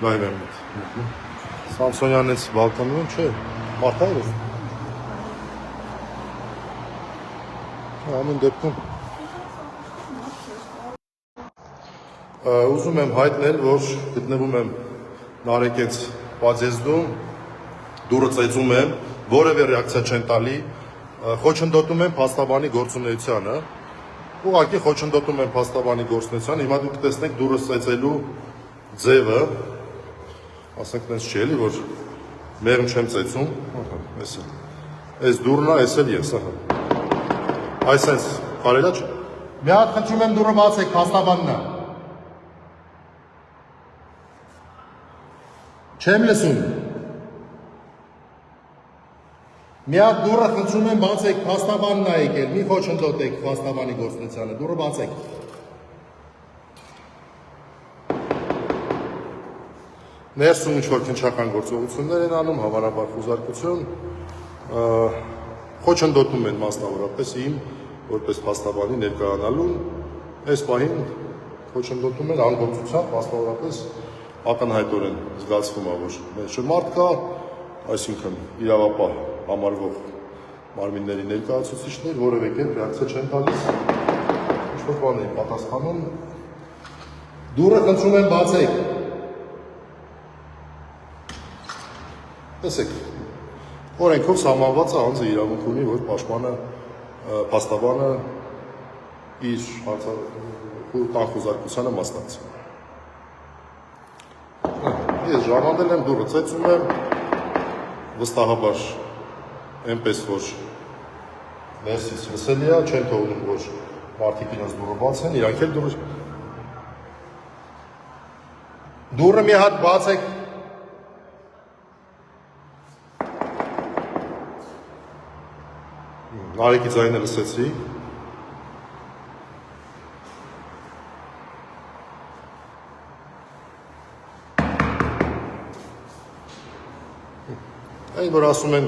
Live եմ մտնում։ Սամսոնյանից Բալկանում չէ, մարդայր է։ Ամեն դեպքում ուզում եմ հայտնել, որ գտնվում եմ Նարեկենց Պադեզդում, դուրը ծեծում եմ, որևէ ռեակցիա չեն տալի, խոչընդոտում եմ փաստաբանի գործունեությանը, ուղղակի խոչընդոտում եմ փաստաբանի գործունեությանը, հիմա դուք տեսնեք դուրը ծեծելու ձևը, ասենք տենց չի էլի, որ մեղմ չեմ ծեծում, այս դուրն է, այս էլ ես, այսենց կարելա չէ։ Մի հատ խնդրում եմ դուրը բացեք, փաստաբանն է։ Չեմ լսում։ Մի հատ դուրը խնդրում եմ բացեք, փաստաբանն է եկել, մի խոչընդոտեք փաստաբանի գործունեությանը, դուրը բացեք։ Ներսում ինչ-որ քննչական գործողություններ են անում, հավանաբար խուզարկություն, խոչընդոտում են մասնավորապես իմ, որպես փաստաբանի ներկայանալուն, այս պահին խոչընդոտում են անգործությամբ, մասնավորապես ակնհայտորեն զգացվում է, որ մեծ մարդ կա, այսինքն իրավապահ համարվող մարմինների ներկայացուցիչներ, որևէ կերպ ռեակցիա չեն տալիս, ինչ-որ բան են պատասխանում, դուրը խնդրում են բացեք։ Տեսեք, օրենքով սահմանված է անձը իրավունք ունի, որ փաստաբանը իր տան խուզարկությանը մասնակցի։ Ես ժամանել եմ, դուրը ծեծում եմ, վստահաբար այնպես, որ ներսից լսելի է, չեն թողնում, որ մարդիկ իրենց դուրը բացեն, իրանք էլ դուրը մի հատ բացեք։ Նարեկի ձայնը լսեցի։ Այն, որ ասում են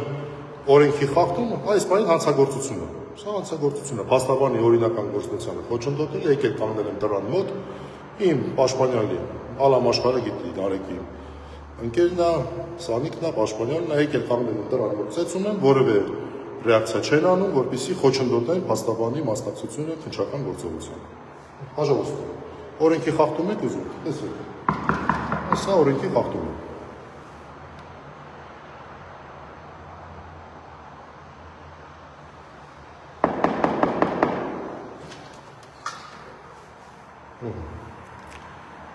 օրենքի խախտումը, այս բանին հանցագործություն է։ Սա հանցագործություն է, փաստաբանի օրինական գործունեությանը խոչընդոտել, եկել կանգնել եմ դռան մոտ, իմ պաշտպանյալի, Ալամ Աշխարհը գիտի Նարեկի ընկերն է, Սանիկն է, պաշտպանյալն է, եկել կանգնել եմ դռան մոտ, ծեծում եմ, որևէ ռեակցիա չեն անում, որպեսզի խոչընդոտեն փաստաբանի մասնակցությունը քննչական գործողությանը։ Հաջողություն։ Օրենքի խախտում եք ուզում, տեսեք։ Սա օրենքի խախտում է։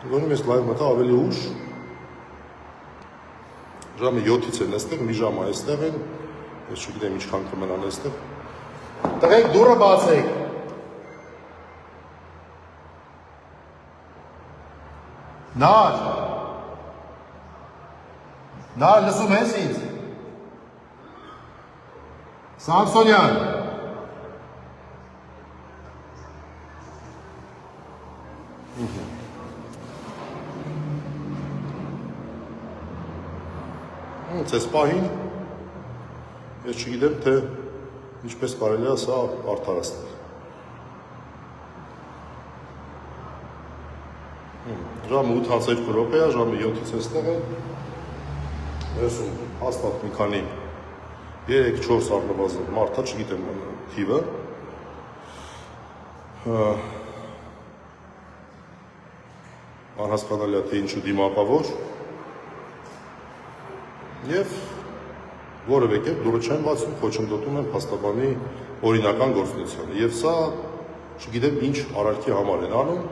Գոնիմ ես լայվ մտա ավելի ուշ, ժամը 7-ից են այստեղ, մի ժամ այստեղ են, ես չգիտեմ ինչքան կմնան այստեղ։ Տղեկ դուրը բացեք։ Նար լսում ես ինձ։ Սամսոնյան։ Այս պահին ես չգիտեմ, թե ինչպես կարելի է սա արդարացնել։ Ժամը 8:02 րոպե է, ժամը 7-ից այստեղ է։ Ներսում հաստատ մի քանի 3-4 առնվազն մարդ է, չգիտեմ թիվը։ Անհասկանալի է, թե ինչու դիմապավոր։ Եվ որևէ կերպ դուրը չեն բացում, խոչընդոտում են փաստաբանի օրինական գործունեությանը։ Եվ սա, չգիտեմ ինչ արարքի համար են անում,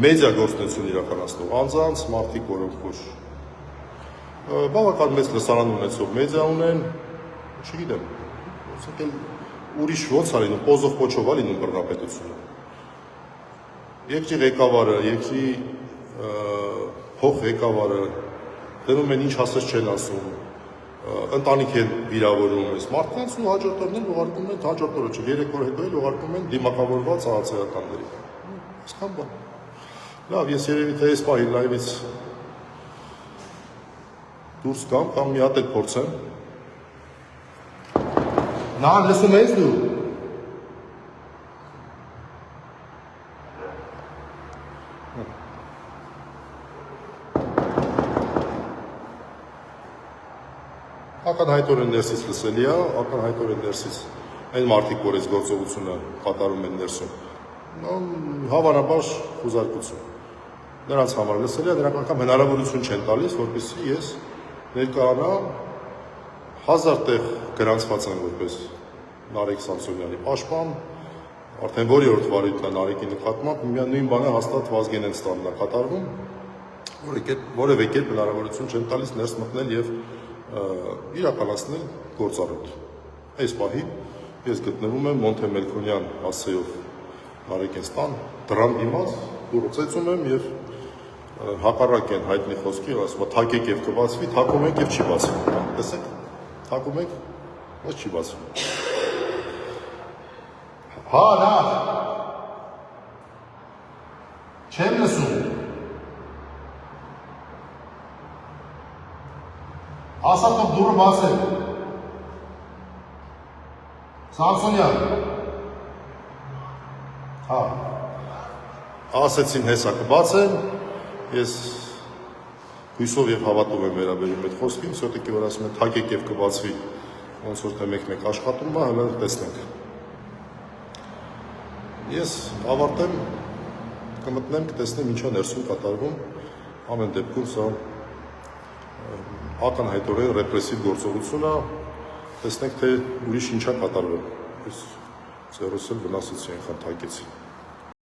մեդիա գործունեություն իրականացնող անձանց, մարդիկ, որոնք որ բավական մեծ լսարան ունեցող մեդիա ունեն, չգիտեմ, ոնց էլ ուրիշ ոնց է լինում, պոզով պոչով է լինում բռնապետությունը։ Երկրի ղեկավարը, երկրի փոխ ղեկավարը դնում են ինչ ասես չեն ասում, ընտանիք են վիրավորում ես մարդկանց ու հաջորդ օրն ուղարկում են, հաջորդ օրը չէ, 3 օր հետո էլ ուղարկում են դիմակավորված ԱԱՑ-ականների։ Այսքան բան։ Լավ, ես երևի թե այս պահի լայվից դուրս կամ մի հատ էլ փորձեմ։ Նա լսում ես դու։ ակնհայտորեն ներսից լսելի է, ակնհայտորեն ներսից այն մարդիկ, որ այս գործողությունը կատարում են ներսում, հավանաբար խուզարկություն։ Նրանց համար լսելի է, նրանք անգամ հնարավորություն չեն տալիս, որպեսզի ես ներկայանամ 1000 տեղ գրանցված են որպես Նարեկ Սամսոնյանի պաշտպան, արդեն որերորդ վարույթն է Նարեկի նկատմամբ, նույն բանը հաստատ Վազգենեն ստանն է կատարվում, որևէ կերպ հնարավորություն չեն տալիս ներս մտնել եւ իրականացնել գործառույթ։ Այս պահին ես գտնվում եմ Մոնթե Մելքոնյան հասցեով Նարեկենստան, դրան դիմաց դուրս ծեծում եմ եւ հակառակ են հայտնի խոսքի, ասում թակեք եւ կբացվի, թակում եք եւ չի բացվում։ Տեսեք, թակում եք, ոչ չի բացվում։ Հա, լավ։ Չեմ լսում։ Ասա թող դուրը բացել։ Սամսոնյան։ Հա։ Ասեցին հեսա կբացեն, ես հույսով եւ հավատով եմ վերաբերում այդ խոսքին, սյոտիկի որ ասում են թակեք եւ կբացվի, ոնց որ թե մեկ աշխատում է, հələ տեսնենք։ Ես ավարտեմ, կմտնեմ, կտեսնեմ ինչա ներսում կատարվում, ամեն դեպքում սա ակնհայտորեն ռեպրեսիվ գործողություն է, տեսնենք թե ուրիշ ինչա կատարվում։ Ես ծերոսել վնասեցի, այնքան թակեցի։